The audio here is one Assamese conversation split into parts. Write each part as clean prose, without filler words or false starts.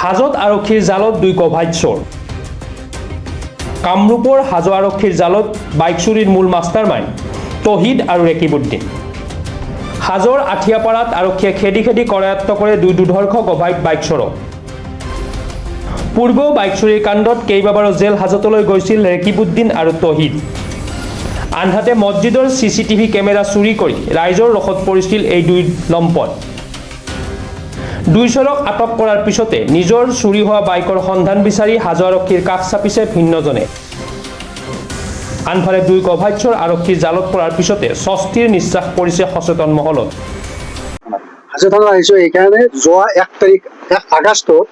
হাজোত আৰক্ষীৰ জালত 2 কভাইট চোৰ। কামৰূপৰ হাজো আৰক্ষীৰ জালত বাইক চুৰিৰ মূল মাষ্টাৰমাইণ্ড তহিদ আৰু ৰেকিবুদ্দিন। হাজোৰ আঠিয়াপাৰাত আৰক্ষীয়ে খেদি খেদি কৰায়ত্ব কৰে 2 দুৰ্ধৰ্ষ কভাইট বাইক চোৰক। পূৰ্বেও বাইক চুৰিৰ কাণ্ডত কেইবাবাৰো জেল হাজতলৈ গৈছিল ৰেকিবুদ্দিন আৰু তহিদ। আনহাতে মছজিদৰ CCTV কেমেৰা চুৰি কৰি ৰাইজৰ ৰখত পৰিছিল এই 2 লম্পট। 2 চোৰক আটক কৰাৰ পিছতে নিজৰ চুৰি হোৱা বাইকৰ সন্ধান বিচাৰি হাজো আৰক্ষীৰ কাষ চাপিছে ভিন্নজনে। আনফালে 2 কভাইট চোৰ আৰক্ষীৰ জালত পৰাৰ পিছতে স্বস্তিৰ নিশ্বাস পৰিছে সচেতন মহলত। হাজো থানা আহিছোঁ এইকাৰণে যোৱা 1 আগষ্টত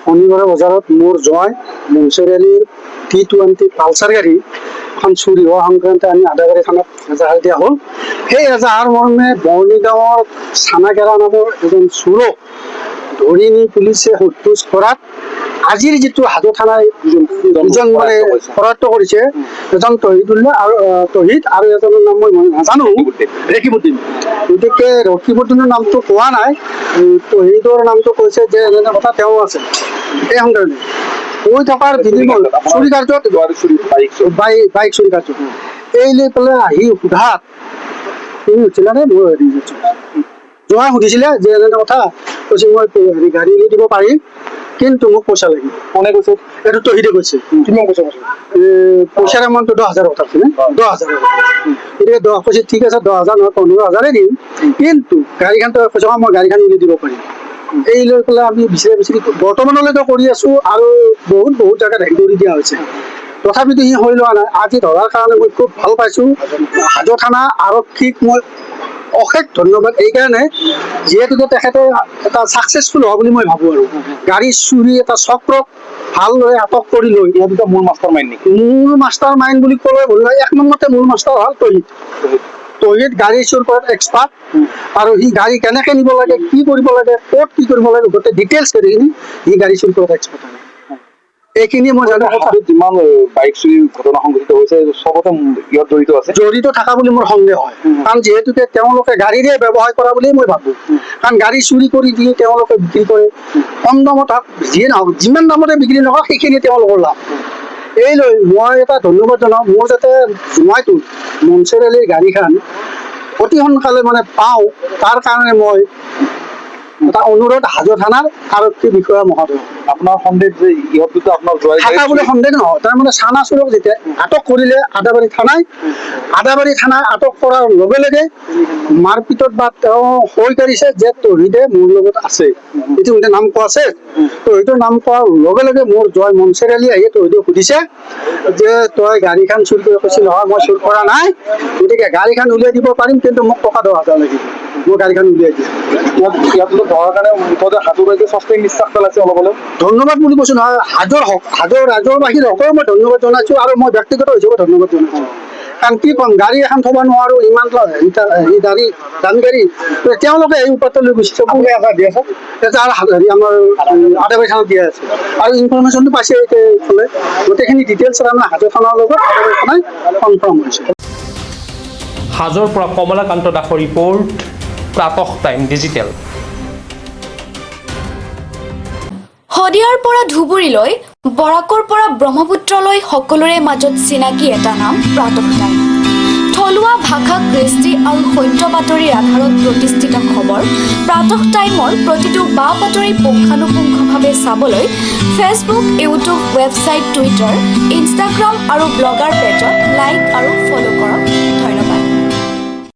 শনিবাৰে বজাৰত মোৰ জয় মনচুৰ আলীৰ T20 পালচাৰ গাড়ী এখন চুৰি হোৱা সংক্ৰান্তে আমি আদাবাৰী থানাত এজাহাৰ দিয়া হ'ল। সেই এজাহাৰ মৰ্মে বৰ্ণিগাঁৱৰ চানাকেৰা নামৰ এজন চোৰক ধৰি নি পুলিচে সোধপোছ কৰাত আজিৰ যিটো হাজো থানাই দুজন মানে কৰায়ত্ব কৰিছে, এজন তহিদ আৰু এজনৰ নাম মই নাজানো, ৰেকিবুদ্দিন। গতিকে ৰেকিবুদ্দিনৰ নামটো কোৱা নাই, তহিদৰ নামটো কৈছে যে এনে কথা তেওঁ আছে এই সংক্ৰান্তে কৈ থকাৰ বিনিময়ত চুৰি কাৰ্যত বাইক চুৰি কাৰ্য এই লৈ পেলাই আহি সোধাত তুমি উঠিলানে? মই জোঁৱাই সুধিছিলে যে এনে কথা কৈছে, মই গাড়ী এৰি দিব পাৰিম কিন্তু মোক পইচা লাগিব। কোনে কৈছে? এইটো তহিদে কৈছে। কিমান পইচা কৈছে? পইচাৰ এমাউণ্টটো 10,000 কথা আছে, 10,000। গতিকে কৈছে ঠিক আছে 10,000 নহয় 15,000 দিম, কিন্তু গাড়ীখন কৈছে মই গাড়ীখন এৰি দিব পাৰিম। এই লৈ পেলাই আমি বিচাৰি বৰ্তমানলৈকে কৰি আছো আৰু বহুত জেগাত হেৰি কৰি দিয়া হৈছে, তথাপিতো সি হৈ লোৱা নাই। আজি ধৰাৰ কাৰণে মই খুব ভাল পাইছো। হাজো থানা আৰক্ষীক মই অশেষ ধন্যবাদ এইকাৰণে যিহেতুকে তেখেতে এটা ছাকচেছফুল হোৱা বুলি মই ভাবোঁ। আৰু গাড়ী চুৰি এটা চক্ৰক ভালদৰে আটক কৰি লৈ মূল মাষ্টাৰ মাইণ্ড নেকি? মূল মাষ্টাৰ মাইণ্ড বুলি ক'লে ভুল নহয়। 1 নম্বৰতে মূল মাষ্টাৰ হ'ল তহিদ গাড়ী চুৰ কৰাত এক্সপাৰ্ট, আৰু সি গাড়ী কেনেকৈ নিব লাগে, কি কৰিব লাগে, ক'ত কি কৰিব লাগে, গোটেই ডিটেইলছ কৰিখিনি সি গাড়ী চুৰ কৰাত এক্সপাৰ্ট। এইখিনি মই জানো। যিমান বাইক চুৰি ঘটনা সংঘটিত হৈছে চবতে ইয়াত জড়িত থকা বুলি মোৰ সন্দেহ হয়, কাৰণ যিহেতুকে তেওঁলোকে গাড়ীৰে ব্যৱহাৰ কৰা বুলি মই ভাবোঁ। কাৰণ গাড়ী চুৰি কৰি দি তেওঁলোকে বিক্ৰী কৰে, কম দামত হওক যিয়ে নহওক, যিমান দামতে বিক্ৰী নকৰক সেইখিনি তেওঁলোকৰ লাভ। এই লৈ মই এটা ধন্যবাদ জনাওঁ, মোৰ যাতে জোঁৱাইটো মনচুৰ আলীৰ গাড়ীখন অতি সোনকালে মানে পাওঁ, তাৰ কাৰণে মই এটা অনুৰোধ হাজো থানাৰ আৰক্ষী বিষয়া মহোদয়। আপোনাৰ সন্দেহ যে ইহঁত দুটা আপোনাৰ থকা বুলি সন্দেহ নহয়, তাৰমানে চানা চোৰক যেতিয়া আটক কৰিলে আদাবাৰী থানাই আটক কৰাৰ লগে লগে মাৰপিটত বা তেওঁ হৈ কাঢ়িছে যে তহিদে মোৰ লগত আছে, ইতিমধ্যে নাম কোৱা আছে। তহিদৰ নাম কোৱাৰ লগে লগে মোৰ জয় মনচুৰ আলী আহি তহিদক সুধিছে যে তই গাড়ীখন চুৰ কৰি কৈছিল নহয়, মই চুৰ কৰা নাই, গতিকে গাড়ীখন উলিয়াই দিব পাৰিম কিন্তু মোক টকা 10,000 লাগিব, মই গাড়ীখন উলিয়াই দিম। ইয়াত ধৰাৰ কাৰণে মুঠতে হাজো বাইকে স্বস্তিৰ নিশ্বাস পেলাইছে অলপ অলপ। ধন্যবাদ বুলি কৈছো নহয়, হাজোৰ ৰাজৰবাসীৰ সকলো মই ধন্যবাদ জনাইছো, আৰু মই ব্যক্তিগত হিচাপে ধন্যবাদ জনাইছো। কাৰণ কি ক'ম, গাড়ী এখন থব নোৱাৰো, ইমান দামী গাড়ী, তেওঁলোকে এই উপায়টো লৈ গৈছে। আমাৰ আদাবাৰী থানাত দিয়া আছে, আৰু ইনফৰমেশ্যনটো পাইছে এইফালে, গোটেইখিনি ডিটেইলছ আমাৰ হাজো থানাৰ লগত আদাবাৰী থানাই কনফাৰ্ম হৈছে। হাজোৰ পৰা কমলাকান্ত দাসৰ ৰিপৰ্ট, প্ৰাতঃ টাইম ডিজিটেল। শদিয়াৰ পৰা ধুবুৰীলৈ, বৰাকৰ পৰা ব্ৰহ্মপুত্ৰলৈ সকলোৰে মাজত চিনাকি এটা নাম প্ৰাতঃ টাইম। থলুৱা ভাষা, কৃষ্টি আৰু সত্য বাতৰিৰ আধাৰত প্ৰতিষ্ঠিত খবৰ প্ৰাতঃ টাইমৰ প্ৰতিটো বা বাতৰি পুংখানুপুংখভাৱে চাবলৈ Facebook, YouTube, website, Twitter, Instagram আৰু ব্লগাৰ পেজত লাইক আৰু